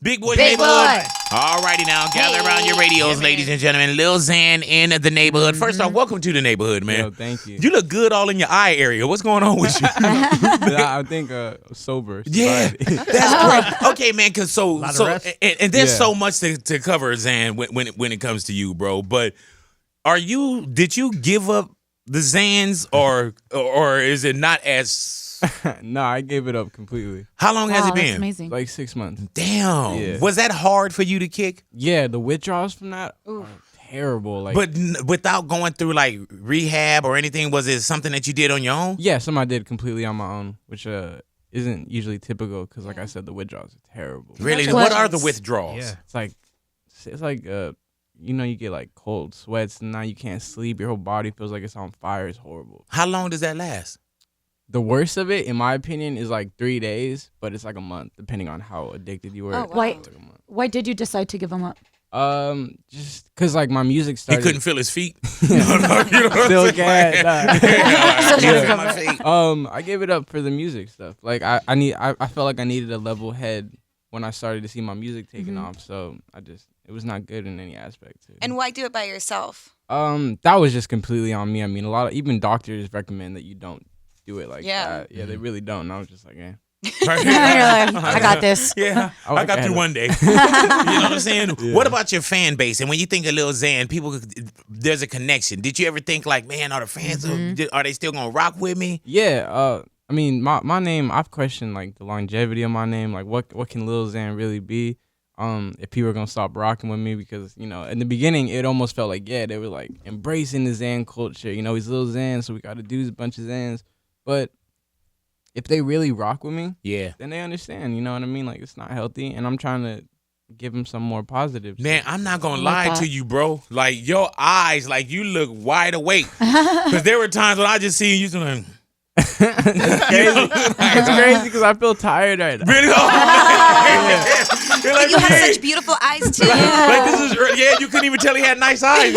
Big Boy Big Neighborhood. Boy. All righty now. Gather around your radios, ladies and gentlemen. Lil Xan in the neighborhood. First off, welcome to the neighborhood, man. Yo, thank you. You look good all in your eye area. What's going on with you? I think sober. Yeah, Sobriety. that's great. Okay, man, because Lot of rest. and there's Yeah. so much to cover, Xan, when it comes to you, bro. But did you give up the Xans or is it not as? No, I gave it up completely. How long has it Wow, that's been? amazing. Like 6 months. Damn. Yeah. Was that hard for you to kick? Yeah, the withdrawals from that are terrible. Like, But without going through like rehab or anything, was it something that you did on your own? yeah, some I did completely on my own, which isn't usually typical because, like I said, the withdrawals are terrible. Really? What- What are the withdrawals? Yeah. It's like you get like cold sweats and now you can't sleep. Your whole body feels like it's on fire. It's horrible. How long does that last? The worst of it, in my opinion, is like 3 days, but it's like a month depending on how addicted you were. Oh, wow. Why- Why did you decide to give them up? Just because like my music He started. couldn't feel his feet. No, you know what Still I'm saying? can't. Nah. Yeah, Still yeah, can't. my feet. I gave it up for the music stuff. Like I felt like I needed a level head when I started to see my music taking off. So it was not good in any aspect. And why do it by yourself? That was just completely on me. I mean, even doctors recommend that you don't do it like Yeah. that. Yeah, they really don't. And I was just like, eh. You're like, I got this. Yeah, I I got had through it. one day. You know what I'm saying? Yeah. What about your fan base? And when you think of Lil Xan, there's a connection. Did you ever think like, man, are the fans, are they still gonna rock with me? Yeah. I mean, my name. I've questioned like the longevity of my name. Like, what can Lil Xan really be? If people were gonna stop rocking with me, because in the beginning it almost felt like they were like embracing the Xan culture. He's Lil Xan, so we got to do a bunch of Xans. But if they really rock with me, Yeah. then they understand. You know what I mean? Like, it's not healthy, and I'm trying to give them some more positives. Man, I'm not gonna like lie that. to you, bro. Like your eyes, like you look wide awake. Because there were times when I just see you like, It's crazy. It's crazy because I feel tired right now. really? Oh, man. You're like, You have "Hey." such beautiful eyes too. Like this is you couldn't even tell he had nice eyes.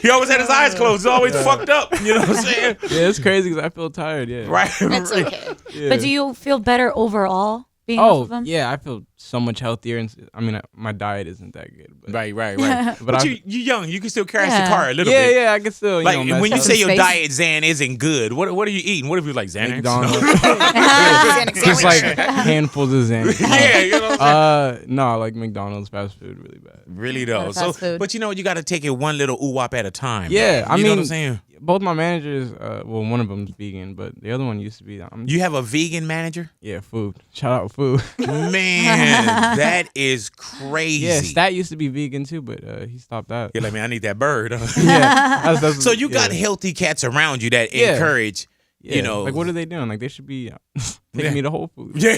He always had his eyes closed. He's always fucked up. You know what I'm saying? Yeah, it's crazy because I feel tired. Yeah. Right. That's okay. Yeah. But do you feel better overall being off of them? yeah, I feel so much healthier. And I mean, my diet isn't that good. But Right. But But I- you young. You can still crash Yeah. the car a little bit. yeah, I can still. Like mess when you up. say your Space. diet Xan isn't good, what are you eating? What if you like Xanax? McDonald's. Sandwich. Just like handfuls of Xanax. Yeah, you know what I'm saying? No, like McDonald's fast food really bad. Really Lot though. of So, fast food. but you got to take it one little ooh-wop at a time. Yeah, though. I You know what mean, I'm saying? both my managers, one of them's vegan, but the other one used to be. You have a vegan manager? Yeah, food. Shout out food. Man, that is crazy. Yeah, Stat used to be vegan too, but he stopped that. You're like, man, I need that bird. huh? Yeah. that's- So you got yeah. healthy cats around you that Yeah. encourage, Yeah. you know. Like, what are they doing? Like, they should be taking Yeah. me to Whole Foods. Yeah.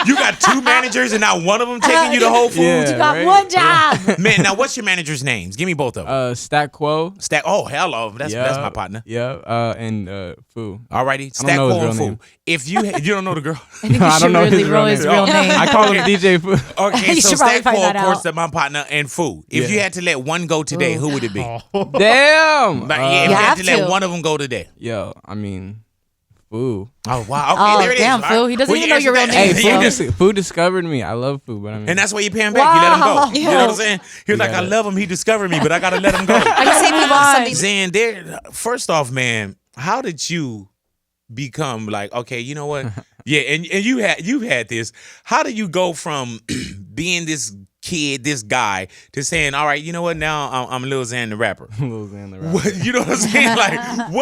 You got two managers and not one of them taking you to Whole Foods? Yeah. You got right? one job. Man, now what's your manager's names? Give me both of them. Stat Quo. Stack. Oh, hello. That's my partner. Yeah. And Foo. Alrighty. I Stack don't know his Quo real and name. Fool. If you don't know the girl. I think you I should don't know really his real know his name. real Oh. name. I call him DJ Foo. Okay, You so should probably Stack find Quo, that of course, out. that's my partner, and Foo. If you had to let one go today, who would it be? Damn. Like, yeah, if You you had have to let to. one of them go today. Yo, I mean, Foo. Oh wow. Okay, Oh, there it is. damn, All Foo. He doesn't Well, even you know your answered real that. name, Hey, so- Foo discovered me. I love Foo, but I mean, And that's why you pay him back. You let him Wow. go. You know what I'm saying? He was like, I Yeah. love him. He discovered me, but I gotta let him go. I can say people something. Xan, first off, man, how did you become like, okay, you know what? Yeah, and you've had this. How do you go from being this kid, this guy, to saying, all right, you know what? Now I'm Lil Xan the rapper. Lil Xan the rapper. What, you know what I'm saying? Like,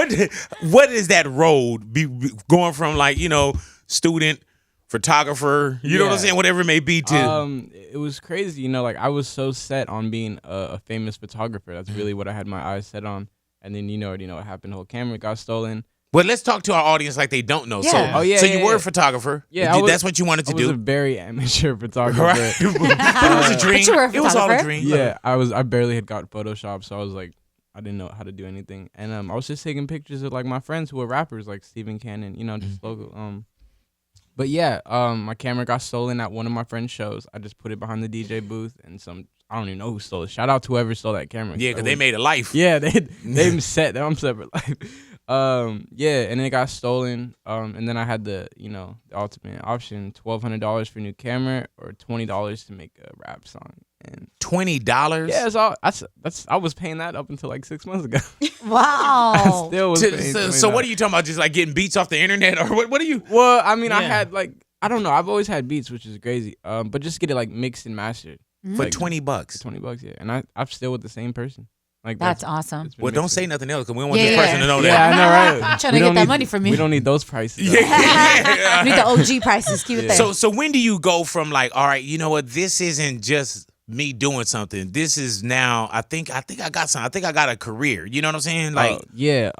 what is that road be going from, like, student, photographer, you know what I'm Yeah. saying? Whatever it may be to. It was crazy, like I was so set on being a famous photographer. That's really what I had my eyes set on. And then already know what happened. The whole camera got stolen. Well, let's talk to our audience like they don't know. Yeah. So, Oh, yeah, so yeah, you were yeah. a photographer. Yeah, I was- That's what you wanted to I was a do. very amateur photographer. Right. But it was a dream. But you were a It was all a photographer. dream. Yeah, I barely had got Photoshop, so I was like, I didn't know how to do anything. And I was just taking pictures of like my friends who were rappers, like Steven Cannon, just local. But yeah, my camera got stolen at one of my friend's shows. I just put it behind the DJ booth, and I don't even know who stole it. Shout out to whoever stole that camera. Yeah, because they made a life. Yeah, they set their own separate life. Yeah, and then it got stolen. And then I had the ultimate option: $1,200 for a new camera or $20 to make a rap song. And $20? yeah, I was paying that up until like 6 months ago. Wow. I still was paying So what are you talking about? Just like getting beats off the internet, or what? What are you? Well, I mean, I Yeah. had like I don't know. I've always had beats, which is crazy. But just get it like mixed and mastered For like, $20. $20, yeah. And I'm still with the same person. Like That's awesome. it's been Well, don't mixed say and- nothing else because we don't want Yeah. this person to know Yeah, I that. know, right? I'm trying We to don't get that need- money from you. We don't need those prices. though. Yeah. We need the OG prices. Keep it there. So when do you go from like, all right, you know what? This isn't just me doing something. This is now. I think I got something. I think I got a career. You know what I'm saying? Like, Yeah,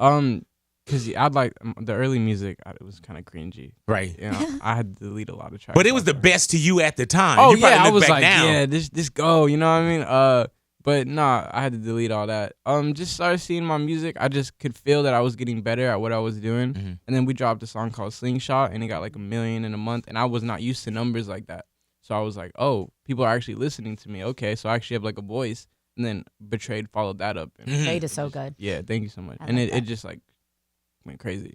because I'd like the early music. It was kind of cringy. right. You know, I had to delete a lot of tracks. But it was the off best to you at the time. there. Oh you probably yeah, I look was back like, now. yeah, this go. You know what I mean? But nah, I had to delete all that. Just started seeing my music. I just could feel that I was getting better at what I was doing. Mhm. And then we dropped a song called Slingshot, and it got like 1 million in a month. And I was not used to numbers like that. So I was like, oh, people are actually listening to me. Okay, so I actually have like a voice. And then Betrayed followed that up. And Mhm. Jade is so good. yeah, thank you so much. I And like it that. just like went crazy.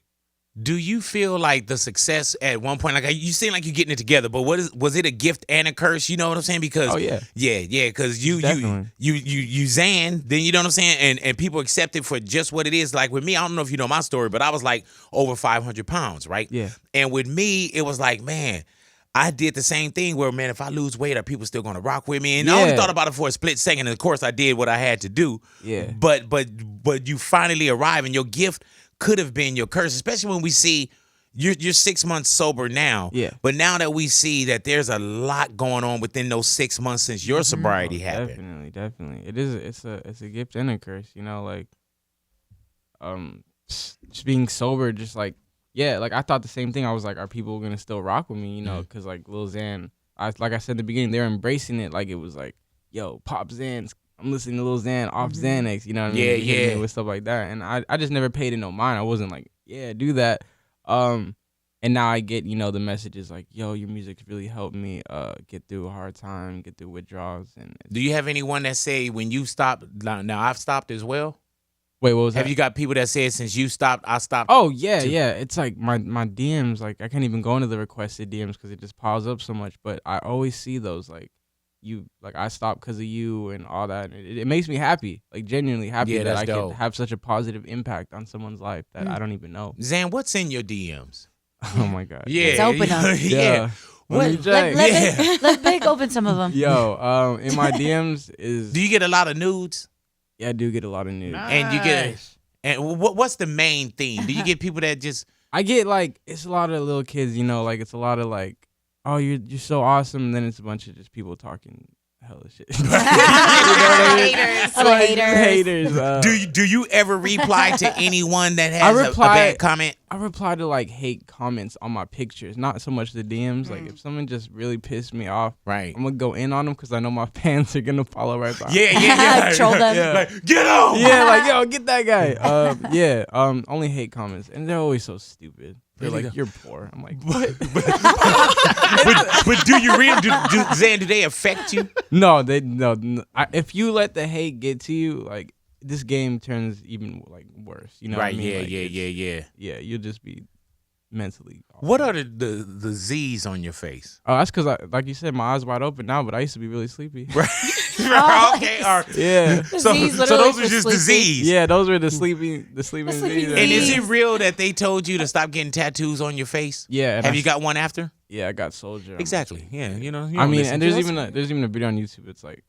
Do you feel like the success at one point, like you seem like you're getting it together, but was it a gift and a curse? You know what I'm saying? Because Oh yeah. yeah, because you Definitely. Zan, then you know what I'm saying, and people accept it for just what it is. Like with me, I don't know if you know my story, but I was like over 500 pounds, right? Yeah. And with me, it was like, man, I did the same thing where, man, if I lose weight, are people still gonna rock with me? And I only Yeah. thought about it for a split second, and of course I did what I had to do. Yeah. But you finally arrive, and your gift could have been your curse, especially when we see you're 6 months sober now. Yeah. But now that we see that there's a lot going on within those 6 months since your sobriety happened. Definitely. It's a gift and a curse, you know, like just being sober, just like like I thought the same thing. I was like, are people gonna still rock with me, you know, because like Lil Xan, like I said in the beginning, they're embracing it like it was like, yo, pop Xans, I'm listening to Lil Xan off Xanax, you know what I mean? Yeah, They hit me yeah. with stuff like that. And I just never paid it no mind. I wasn't like, yeah, do that. And now I get, the messages like, yo, your music's really helped me get through a hard time, get through withdrawals. And Do you have anyone that say when you stopped? Now I've stopped as well. wait, what was that? Have you got people that said since you stopped, I stopped? Oh yeah, yeah. It's like my DMs, like I can't even go into the requested DMs because it just piles up so much. But I always see those like I stopped because of you and all that. And it makes me happy, like genuinely happy Yeah, that that's I dope. can have such a positive impact on someone's life that I don't even know. Zan, what's in your DMs? Oh my god. Yeah, Let's open 'em. yeah. Let me What- check. Let Big open some of them. Yo, in my DMs is Do you get a lot of nudes? I do get a lot of news. And you get and what's the main theme? Do you get people that just I get like it's a lot of little kids, like it's a lot of like, oh you're so awesome, and then it's a bunch of just people talking hella shit. Haters. All the haters. Haters. do you ever reply to anyone that I has a reply- bad comment? I reply to like hate comments on my pictures, not so much the DMs. Like if someone just really pissed me off, Right. I'm gonna go in on them because I know my fans are gonna follow right behind. Yeah. Troll them. Yeah. Like, get on. Yeah, like yo, get that guy. Only hate comments, and they're always so stupid. They're Really like, go. you're poor. I'm like, what? but do you really Zan, do they affect you? No, if you let the hate get to you, like this game turns even like worse. You know what I mean? Like, Yeah. Yeah, you'll just be mentally. What are the Z's on your face? Oh, that's because like you said, my eyes wide open now, but I used to be really sleepy. Okay, all right. Yeah. So Z's those literally are for just the sleepy. Z's. Yeah, those were the sleeping sleeping Z's. And is Z's. it real that they told you to stop getting tattoos on your face? Yeah. and Have I- you got one after? Yeah, I got Soldier. on my Exactly. cheek. Yeah. You know. I mean, and there's even even a video on YouTube. It's like,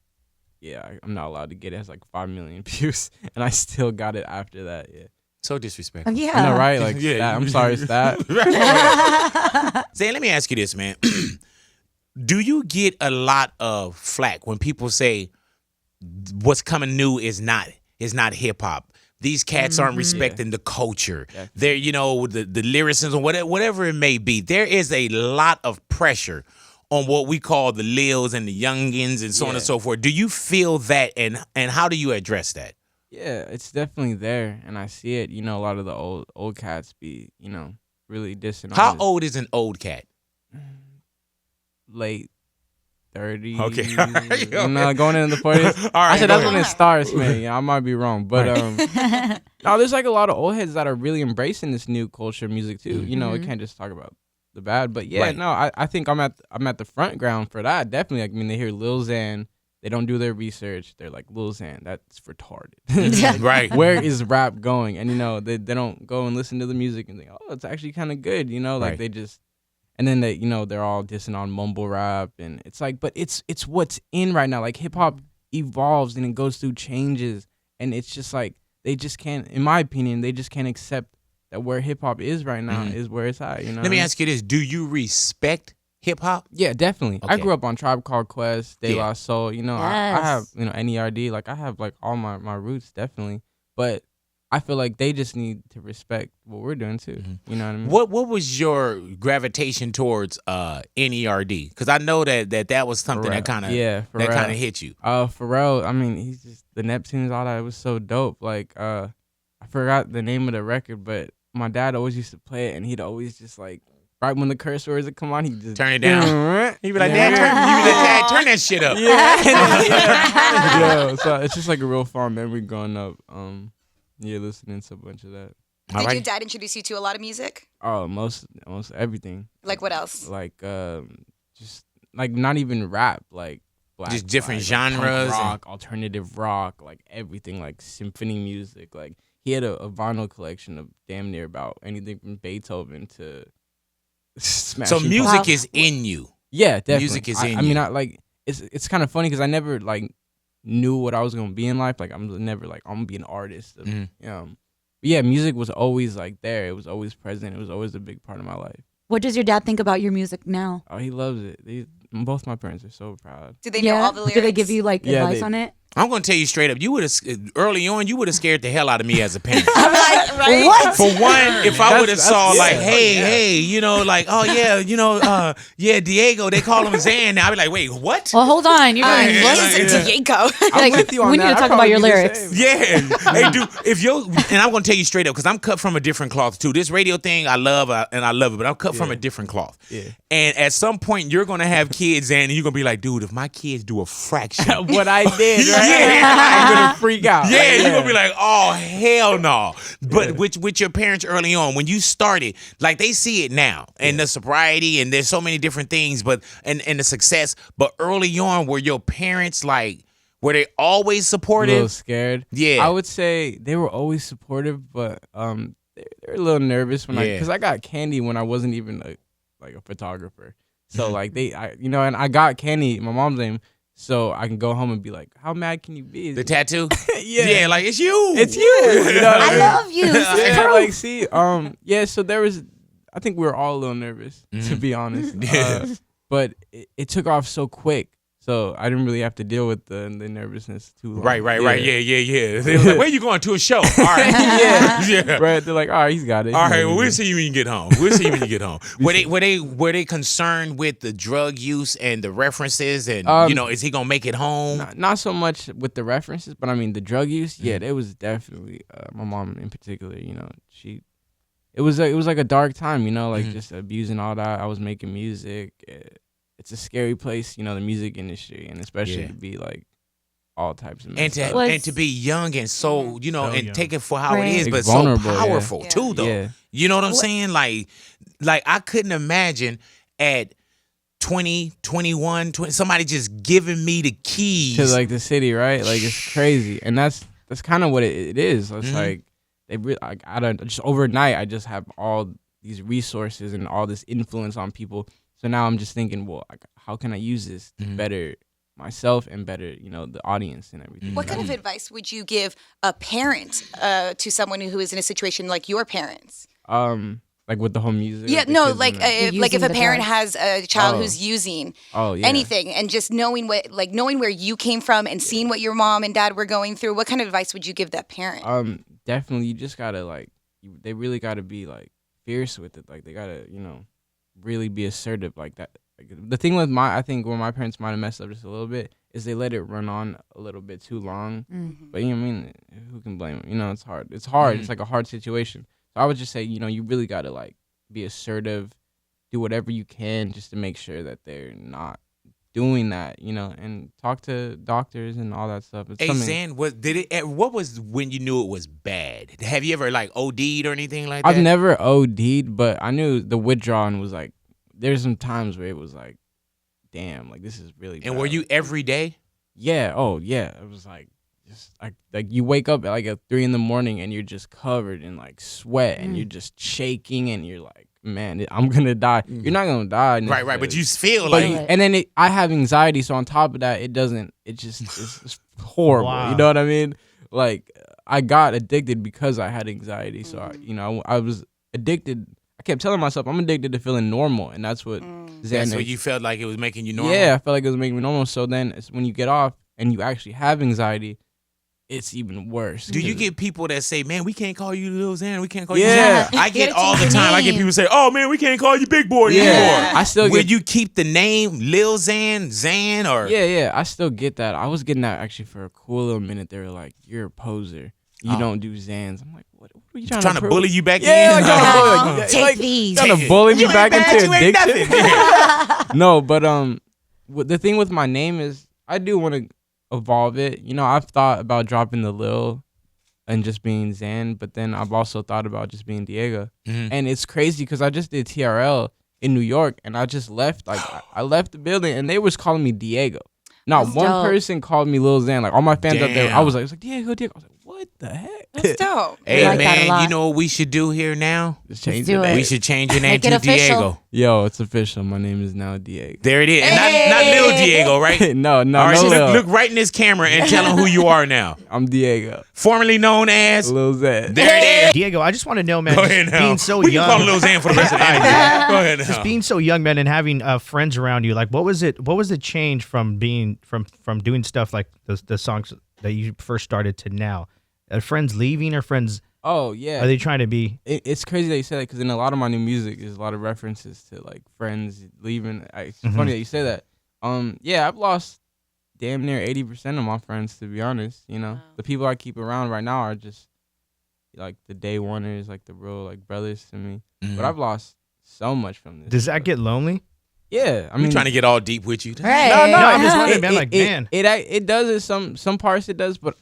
yeah, I'm not allowed to get it. It has like 5 million views, and I still got it after that. Yeah. so disrespectful. Yeah. I know, right? Like, Yeah. stat. I'm sorry, stat. Zay, let me ask you this, man. Do you get a lot of flack when people say what's coming new is not hip hop? These cats aren't respecting the culture. Yeah. They're, the lyricism, whatever it may be. There is a lot of pressure on what we call the Lils and the youngins and so on and Yeah. so forth. Do you feel that, and how do you address that? Yeah, it's definitely there, and I see it. A lot of the old cats be, really dissing. How on old is an old cat? late 30s. Okay. You know, going into the 40s. All right, I said go that's ahead. when it starts, man. Yeah, I might be wrong, but no, there's like a lot of old heads that are really embracing this new culture music too. You know, we can't just talk about the bad, but yeah, Right. no, I think I'm at the front ground for that. Definitely, like, I mean, they hear Lil Xan, they don't do their research. They're like, Lil Xan, that's retarded. Right. Where is rap going? And you know, they don't go and listen to the music and think, oh, it's actually kind of good. You know, like Right. they just. And then they, you know, they're all dissing on mumble rap, and it's like, but it's what's in right now. Like hip hop evolves and it goes through changes, and it's just like they just can't, in my opinion, they just can't accept that where hip hop is right now is where it's at. You know. Let me ask you this: do you respect hip hop? Yeah, definitely. I Okay. grew up on Tribe Called Quest, De Yeah. La Soul. You know, I have, you know, NERD. Like I have like all my roots definitely, but I feel like they just need to respect what we're doing too. You know what I mean? What was your gravitation towards NERD? Because I know that was something that kind of hit you. Pharrell, I mean, he's just the Neptunes, all that. It was so dope. Like, I forgot the name of the record, but my dad always used to play it, and he'd always just like, right when the curse words would come on, he'd just Turn it down. He'd be like, Dad, turn that shit up. Yeah. So it's just like a real fond memory growing up. Yeah, listening to a bunch of that. Did your dad introduce you to a lot of music? Oh, most everything. Like what else? Like just like not even rap, like black, Just different like punk genres rock, alternative rock, like everything, like symphony music. Like he had a vinyl collection of damn near about anything from Beethoven to Smashing So music Pumpkins. is in you. Yeah, definitely. Music is in I mean, you. I like it's kind of funny because I never like knew what I was gonna be in life. Like I'm never like I'm gonna be an artist. But yeah, music was always like there. It was always present. It was always a big part of my life. What does your dad think about your music now? Oh, he loves it. Both my parents are so proud. Do they know all the lyrics? Do they give you like Yeah, advice on it? I'm gonna tell you straight up. You would have early on. You would have scared the hell out of me as a parent. Right? What? For one, if I would have saw yeah. like, hey, you know, like, oh yeah, you know, Diego, they call him Zan now. I'd be like, wait, what? Well, hold on. You're doing yeah, what? yeah. Diego. I'm with you on we need that. to talk I'd about your probably do the lyrics. same. Yeah, hey, dude. If you and I'm gonna tell you straight up because I'm cut from a different cloth too. This radio thing, I love and I love it, but I'm cut from a different cloth. Yeah. And at some point, you're gonna have kids, and you're gonna be like, dude, if my kids do a fraction, What I did, right? Yeah. I'm gonna freak out. yeah, Like, you're gonna be like, oh hell no. But with your parents early on, when you started, like they see it now and the sobriety and there's so many different things, but and the success. But early on, were your parents like were they always a little supportive? scared. Yeah. I would say they were always supportive, but they're a little nervous when Yeah. because I got candy when I wasn't even a photographer. So like and I got candy, my mom's name, so I can go home and be like, how mad can you be? The tattoo? Yeah. Like it's you. It's you. You know what I mean? love you. This is Yeah, true. like see, yeah. So there was, I think we were all a little nervous to be honest. Yeah. But it took off so quick, so I didn't really have to deal with the nervousness too long. Right. Yeah. They was like, where you going to a show? All right. yeah. Right. They're like, all right, he's got it. All right, well, we'll see you when you get home. Were they concerned with the drug use and the references and is he gonna make it home? Not so much with the references, but I mean the drug use. Yeah, it was definitely my mom in particular. You know, it was like a dark time. You know, like just abusing all that. I was making music. It's a scary place, you know, the music industry, and especially to be like all types of And messed up. and to be young and so young. take it for how Right. it is, Like but vulnerable, so powerful yeah. too, though. Yeah. You know what I'm saying? Like I couldn't imagine at 20, 21, 20, somebody just giving me the keys. To like the city, right? Like it's crazy, and that's kind of what it is. It's like they really, like, I don't just overnight. I just have all these resources and all this influence on people. So now I'm just thinking, well, like, how can I use this to better myself and better, you know, the audience and everything. What kind of advice would you give a parent to someone who is in a situation like your parents? Like with the whole music. Yeah, the no, kids like and that. like if Using a the parent drugs. has a child Oh. who's using Yeah. anything and just knowing where you came from and seeing what your mom and dad were going through, what kind of advice would you give that parent? Definitely, you just gotta they really gotta be like fierce with it. Like they gotta, really be assertive like that. Like, the thing with I think where my parents might have messed up just a little bit is they let it run on a little bit too long. But you know what I mean, who can blame them? It's hard. It's hard. It's like a hard situation. So I would just say, you really gotta like be assertive, do whatever you can just to make sure that they're not doing that, you know, and talk to doctors and all that stuff. It's Hey, something Zan, what was when you knew it was bad? Have you ever like OD'd or anything like that? I've never OD'd, but I knew the withdrawing was like, there's some times where it was like, damn, like this is really bad. And were you every day? Yeah. Oh, yeah. It was like just like you wake up at like at 3 a.m. and you're just covered in like sweat and you're just shaking and you're like, man, I'm gonna die. You're not gonna die. Right. But you feel But like and then I have anxiety, so on top of that, it's horrible. Wow. You know what I mean? Like I got addicted because I had anxiety. So I was addicted. I kept telling myself I'm addicted to feeling normal, and that's what that's what you felt like it was making you normal. Yeah, I felt like it was making me normal. So then when you get off and you actually have anxiety, it's even worse. Do you get people that say, "Man, we can't call you Lil Xan. We can't call you Yeah. Xan"? I You get gotta all the change your time. I get name. people say, "Oh man, we can't call you Big Boy Yeah. anymore." I still Will get you keep the name Lil Xan, or Yeah, I still get that. I was getting that actually for a cool little minute. They were like, "You're a poser. You don't do Xans." I'm like, "What are you trying trying to bully you back Yeah, in? like, trying to bully, like, Take like, these. trying to bully me You ain't back bad, into you ain't addiction. nothing. No, but the thing with my name is I do want to evolve it. You know, I've thought about dropping the Lil and just being Xan, but then I've also thought about just being Diego. And it's crazy because I just did TRL in New York, and I just left. Like I left the building, and they was calling me Diego. Not That's one dope. person called me Lil Xan. Like all my fans up there, Damn. I was like Diego. I was like, what the heck? That's dope. Hey like that a man, lot. you know what we should do here now? Just change do it. it. We should change your name Make it to official. Diego. Yo, it's official. My name is now Diego. There it is. And not Lil Diego, right? no, All right, no so Lil. look right in this camera and tell him who you are now. I'm Diego. Formerly known as. Lil Xan. There it is. Diego, I just want to know, man, Go just ahead now. being so we young. can call him Lil Xan for the rest of the night. Go ahead now. Just being so young, man, and having friends around you, like, what was the change from being from doing stuff like the songs that you first started to now? Are friends leaving or friends? Oh yeah. Are they trying to be? It's crazy that you said that because in a lot of my new music, there's a lot of references to like friends leaving. It's funny that you say that. Yeah, I've lost damn near 80% of my friends, to be honest. You know, the people I keep around right now are just like the day oneers, like the real like brothers to me. But I've lost so much from this. Does that get lonely? Yeah, I I'm mean, trying to get all deep with you. Right. No, I'm just wondering, man. Like, man. It does in some parts it does, but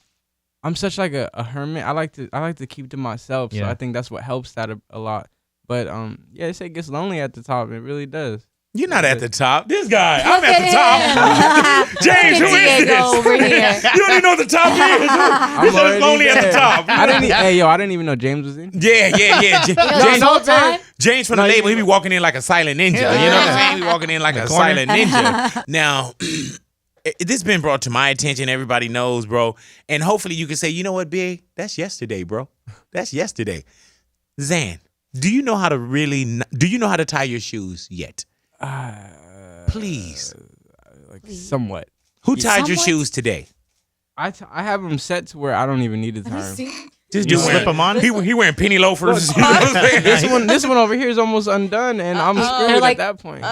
I'm such like a hermit. I like to keep to myself, so Yeah. I think that's what helps that a lot. But yeah, they say it gets lonely at the top. It really does. You're not at the top. This guy, I'm at the top. James, who Look at is Diego this? over here. You don't even know what the top is. He said already it's lonely at the there. top. I didn't even know James was in. Yeah. This James, whole time? James from the No, label, you- he be walking in like a silent ninja. Yeah. You know what I'm saying? He be walking in like a corner. silent ninja. Now, this been brought to my attention. Everybody knows, bro. And hopefully you can say, you know what, Big? That's yesterday, bro. That's yesterday. Xan, do you know how to tie your shoes yet? Please. Like somewhat. Who tied your Somewhat? shoes today? I have them set to where I don't even need to tie 'em. Just You do slip them on? He wearing penny loafers. You know what I'm saying? This one over here is almost undone, and I'm screwed like, at that point.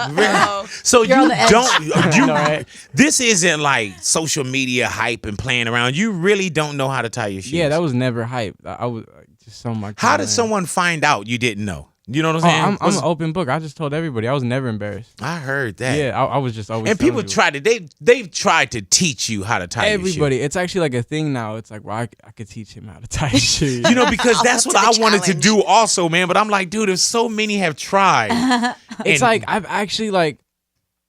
So You're on you the edge. don't. You, know, right? This isn't like social media hype and playing around. You really don't know how to tie your shoes. Yeah, that was never hype. I was like, just so much. How did someone find out you didn't know? You know what I'm saying? I'm an open book. I just told everybody. I was never embarrassed. I heard that. Yeah, I was just always. And people telling tried to. They've tried to teach you how to tie your shoes. everybody. It's actually like a thing now. It's like, well, I could teach him how to tie his shoes. You know, because that's Up what to I the wanted to challenge. do also, man. But I'm like, dude, if so many have tried. It's And- like I've actually like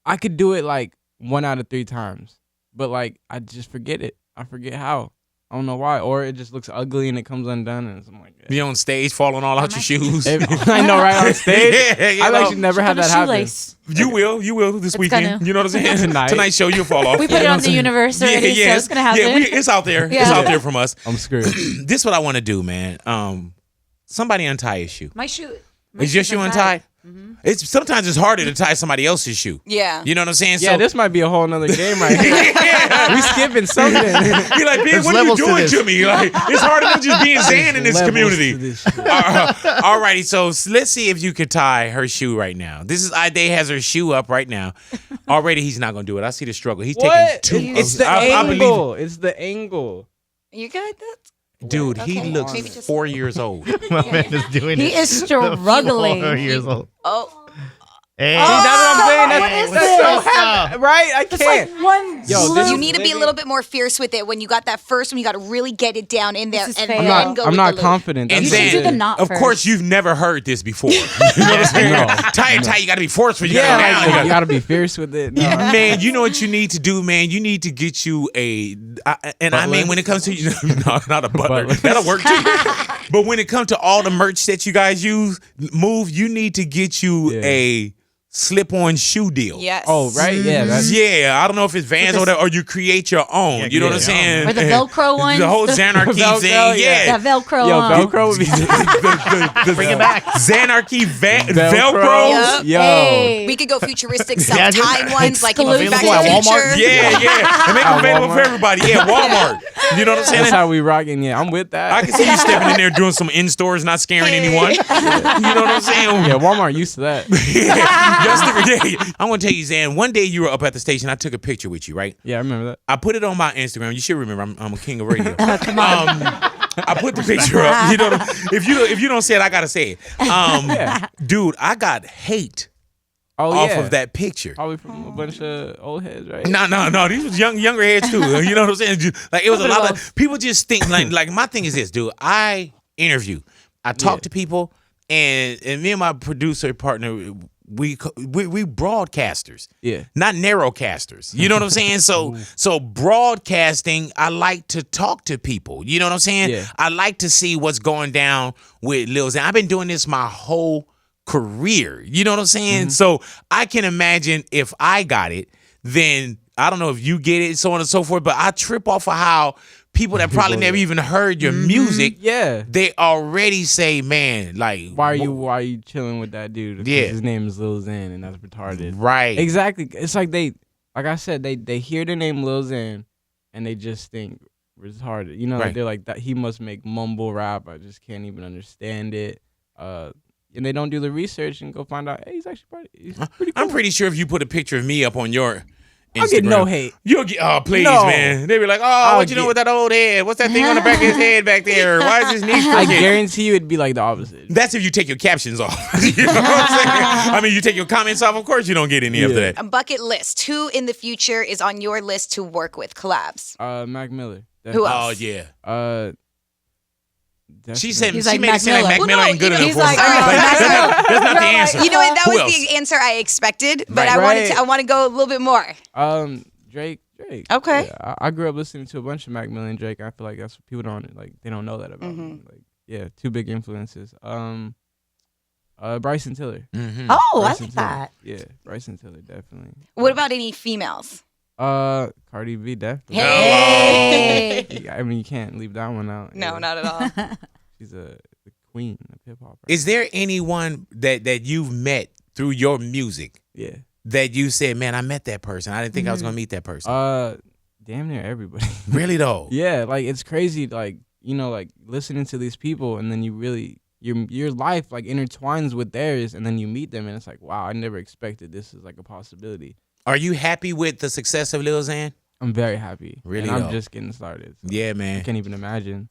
I could do it like 1 out of 3 times, but like I just forget it. I forget how. I don't know why, or it just looks ugly and it comes undone, and I'm like, be on stage falling all out your shoes. I know, right on stage. Yeah, you I've know. actually never had Put a that happen. shoelace. You will this It's weekend. gonna. You know what I'm saying? Tonight. Tonight's show, you'll fall off. We put it on the universe already, so it's gonna happen. Yeah, it's out there. It's Yeah. out there from us. I'm screwed. This is what I want to do, man. Somebody untie your shoe. My shoe. Is your shoe untied? It's sometimes it's harder to tie somebody else's shoe. Yeah. You know what I'm saying? Yeah, So this might be a whole nother game right here. yeah. We skipping something. You're like, Big, There's what are you levels to doing this. to me? Like, it's harder than just being Xan in this Levels community. to this shit. All righty, so let's see if you could tie her shoe right now. This is Ide has her shoe up right now. Already, he's not gonna do it. I see the struggle. He's What? taking 2. It's the I believe, angle. It's the angle. You good? That's dude. He Okay, looks maybe just- 4 years old. My man is doing it. He is struggling. 4 years old. oh. Hey, See, that's what I'm saying. what That's, is that's this? so happy, right? I It's can't. like one. Yo, blue- this You is need to be a little bit more fierce with it when you got that first one. You got to really get it down in there This is and fair. then I'm not. go I'm with not the loop. confident. And You That's should then, do the knot of first. course, you've never heard this before. You know what I'm saying? No. Tight, you got to be forceful. You yeah, got to go down. you gotta be fierce with it. No. Man, you know what you need to do, man? You need to get you I mean, Butler? when it comes to, no, not a butler. Butler. That'll work too. But when it comes to all the merch that you guys you need to get you Yeah. a slip-on shoe deal. Yes. Oh, right. Yeah. That's, Yeah, I don't know if it's Vans or whatever, or you create your own. Yeah, you know what I'm create your saying? Or the Velcro ones. The whole Xanarchy Velcro, thing. Yeah. That Velcro Yo, on. Velcro would be Bring it back. Xanarchy Velcro. Yep. Yo. Hey. We could go futuristic Yeah, self-tied ones like in Exclusive. Back to the Available at Walmart? Future. Yeah. And make them At available for Walmart. everybody. Yeah, Walmart. You know what I'm saying? That's how we rocking. Yeah, I'm with that. I can see you stepping in there doing some in stores, not scaring anyone. You know what I'm saying? Yeah, Walmart used to that. Yeah. I'm gonna tell you, Zan. One day you were up at the station. I took a picture with you, right? Yeah, I remember that. I put it on my Instagram. You should remember. I'm a king of radio. Come on. I put the picture up. You know, if you don't say it, I gotta say it. Dude, I got hate Oh off yeah. of that picture. Probably from a bunch of old heads, right? No. These was younger heads too. You know what I'm saying? Like it was a lot of people just think like my thing is this, dude. I interview, I talk to people, and me and my producer partner, we broadcasters, Yeah. not narrowcasters. You know what I'm saying? So broadcasting, I like to talk to people. You know what I'm saying? Yeah. I like to see what's going down with Lil Xan. I've been doing this my whole career. You know what I'm saying? So I can imagine if I got it, then I don't know if you get it, so on and so forth, but I trip off of how people that probably never even heard your music, Yeah. they already say, man, like, Why are you chilling with that dude? 'Cause Yeah. His name is Lil Xan, and that's retarded. right. Exactly. It's like I said, they hear the name Lil Xan, and they just think retarded. You know, like Right. they're like that. He must make mumble rap. I just can't even understand it. And they don't do the research and go find out. Hey, he's actually he's pretty cool. I'm pretty sure if you put a picture of me up on your Instagram, I'll get no hate. You'll get, oh, please, No. man. They be like, oh, I'll what you know get- with that old head? What's that thing on the back of his head back there? Why is his knee I crooked? guarantee you it'd be like the opposite. That's if you take your captions off. You know what I'm saying? I mean, you take your comments off, of course you don't get any after Yeah. that. A bucket list. Who in the future is on your list to work with collabs? Mac Miller. Who Oh, else? yeah. She definitely. said He's she like made it seem like Mac Mac Miller. Miller ain't good Well, no, enough He's for him. like, That's not the You're answer. like- You know what? That Who was else? the answer I expected, but Right. I want to go a little bit more. Drake. Okay. Yeah, I grew up listening to a bunch of Mac Miller and Drake. I feel like that's what people they don't know that about him. Like, yeah, two big influences. Bryson Tiller. Mhm. Oh, I Bryson like Tiller. that. Yeah, Bryson Tiller definitely. What about any females? Cardi B definitely. Hey. Yeah, I mean, you can't leave that one out. No, Yeah. not at all. She's the queen of hip hop. Right? Is there anyone that you've met through your music Yeah. that you said, man, I met that person. I didn't think I was gonna meet that person. Damn near everybody. Really though? Yeah, like it's crazy. Like like listening to these people, and then you really your life like intertwines with theirs, and then you meet them, and it's like, wow, I never expected this is like a possibility. Are you happy with the success of Lil Xan? I'm very happy. Really, and I'm though? just getting started. So Yeah, I man. can't even imagine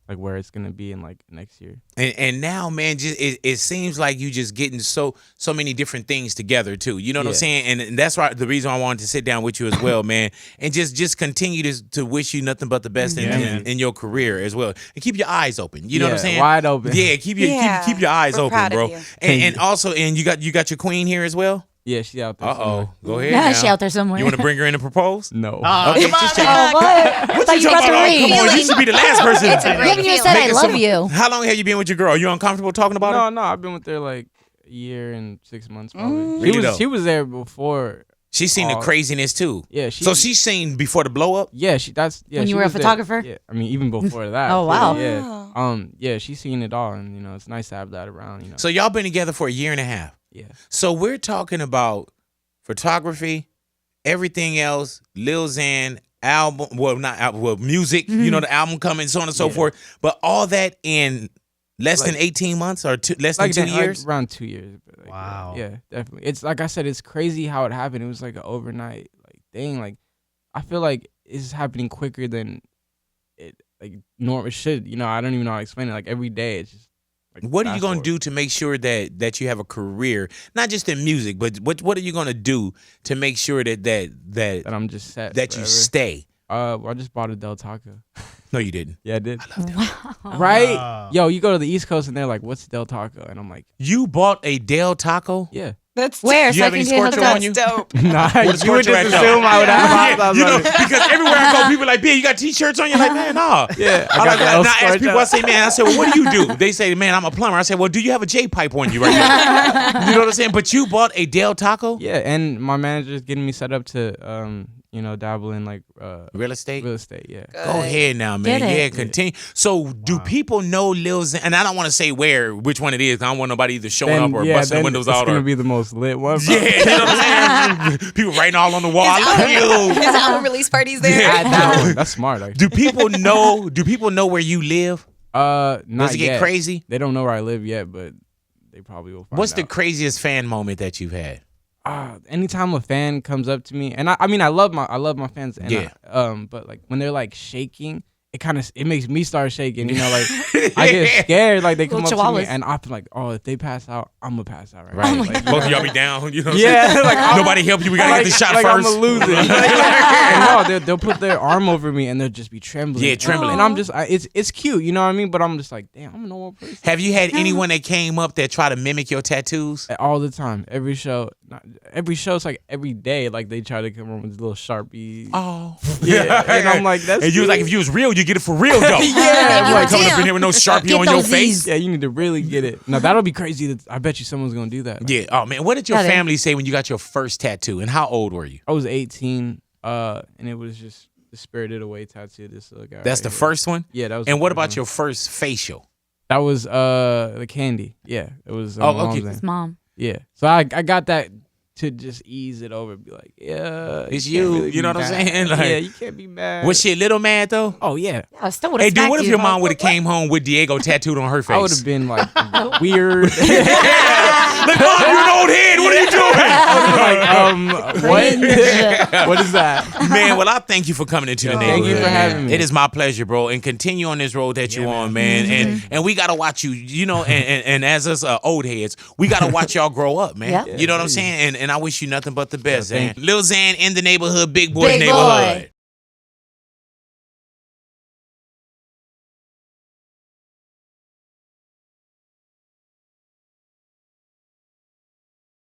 like where it's gonna be in like next year. And now, man, just it seems like you just getting so many different things together too. You know what I'm Yeah. saying? And that's why the reason I wanted to sit down with you as well, man, and just continue to wish you nothing but the best in your career as well, and keep your eyes open. You know what I'm Yeah, saying? wide open. Yeah, keep your eyes We're open, proud of bro. you. And also, and you got your queen here as well. Yeah, she out there. Go ahead. Yeah, now. she out there somewhere. You want to bring her in to propose? No. Okay, just check. Oh, what? I thought you brought the Oh, ring. come on, you should be the last person. It's a You great haven't even feeling. said I Making love some- you. How long have you been with your girl? Are you uncomfortable talking about her? No, I've been with her like a year and 6 months probably. Really though? She was there before. She's seen the craziness too. Yeah, So she's seen before the blow up. Yeah, When she you were a was there. photographer? Yeah, I mean even before that. Oh, wow. Yeah. Yeah, she's seen it all, and it's nice to have that around. So y'all been together for a year and a half. Yeah. So we're talking about photography, everything else, Lil Xan, album, music, the album coming, so on and so forth. But all that in less than 18 months or less than 2 years? Like around 2 years. But like, Wow. Yeah, definitely. It's like I said, it's crazy how it happened. It was like an overnight thing. Like I feel like it's happening quicker than it like normal should. I don't even know how to explain it. Like every day, it's just What are you gonna fast do to make sure that you have a career, not just in music, but what are you gonna do to make sure that forward. I'm just set. that you forever. stay? Well, I just bought a Del Taco. No, you didn't. Yeah, I did. Wow. Right? Wow. Yo, you go to the East Coast and they're like, "What's Del Taco?" And I'm like, You bought a Del Taco? "Yeah." That's Where? You have any scorcher on you? dope. Nah, What you would scorcher just at, though? assume I would have. Yeah, you know, because everywhere I go, people are like, "B, you got t-shirts on?" You're like, "Man, nah." Yeah, I got like the that. L And I ask scorch people, up. I say, "Man," I said, "Well, what do you do?" They say, "Man, I'm a plumber." I said, "Well, do you have a J pipe on you right now?" You know what I'm saying? But you bought a Del Taco? Yeah, and my manager's getting me set up to, dabble in like Real estate? real estate. Yeah. Go ahead now, man. Get it. Yeah, continue. So, do people know Lil Xan? And I don't want to say which one it is. I don't want nobody either showing up or busting the windows it's out. gonna Or, be the most lit one. yeah, you know what I'm saying? People writing all on the wall. I love you. His album release parties there. Yeah. That one, that's smart. Actually. Do people know? Do people know where you live? Not Does it get yet. crazy? They don't know where I live yet, but they probably will find What's the out. craziest fan moment that you've had? Anytime a fan comes up to me, and I mean I love my fans, and Yeah. but like when they're like shaking, it makes me start shaking, you know, like I get scared, like they come up Little to me, chihuahuas. and I'm like, oh, if they pass out, I'm gonna pass out, right? Right. Like, Both of y'all be down. You know what I'm yeah, saying? like I'm, Nobody help you. We gotta get the shot like first. I'm gonna lose it. And no, they'll put their arm over me and they'll just be trembling. Yeah, trembling. And I'm just, it's cute, you know what I mean? But I'm just like, damn, I'm a normal person. Have you had anyone that came up that try to mimic your tattoos? All the time, every show, it's like every day, like they try to come up with little Sharpies. Oh, Yeah, and I'm like, that's And you was like, cute. if you was real, you get it for real though. Yeah, I'm like damn. coming up in here with no Sharpie Get on your those face. Z's. Yeah, you need to really get it. No, that'll be crazy. I bet you someone's gonna do that. Yeah. Oh man, what did your Got it. family say when you got your first tattoo? And how old were you? I was 18, and it was just the Spirited Away tattoo. This little guy. That's right the here. first one. Yeah, that was. And the what first about one. your first facial? That was the candy. Yeah, it was. Oh, my mom's okay. name. His mom. Yeah, so I got that to just ease it over, be like, yeah, It's can't you, really you know be what I'm mad. saying? Like- Yeah, you can't be mad. Was she a little mad though? Oh yeah, I still would Hey, have dude, what if you. your mom would have came home with Diego tattooed on her face? I would have been like weird. Like, Mom, you're an old head. What are you doing? like, what? What is that? Man, well, I thank you for coming into the Thank neighborhood. you for having me. It is my pleasure, bro. And continue on this road that you're on, man. And we gotta watch you, you know, and as us old heads, we gotta watch y'all grow up, man. Yeah. You know what I'm saying? And I wish you nothing but the best, thank Xan. Lil Xan in the neighborhood, big boy Big boy. neighborhood.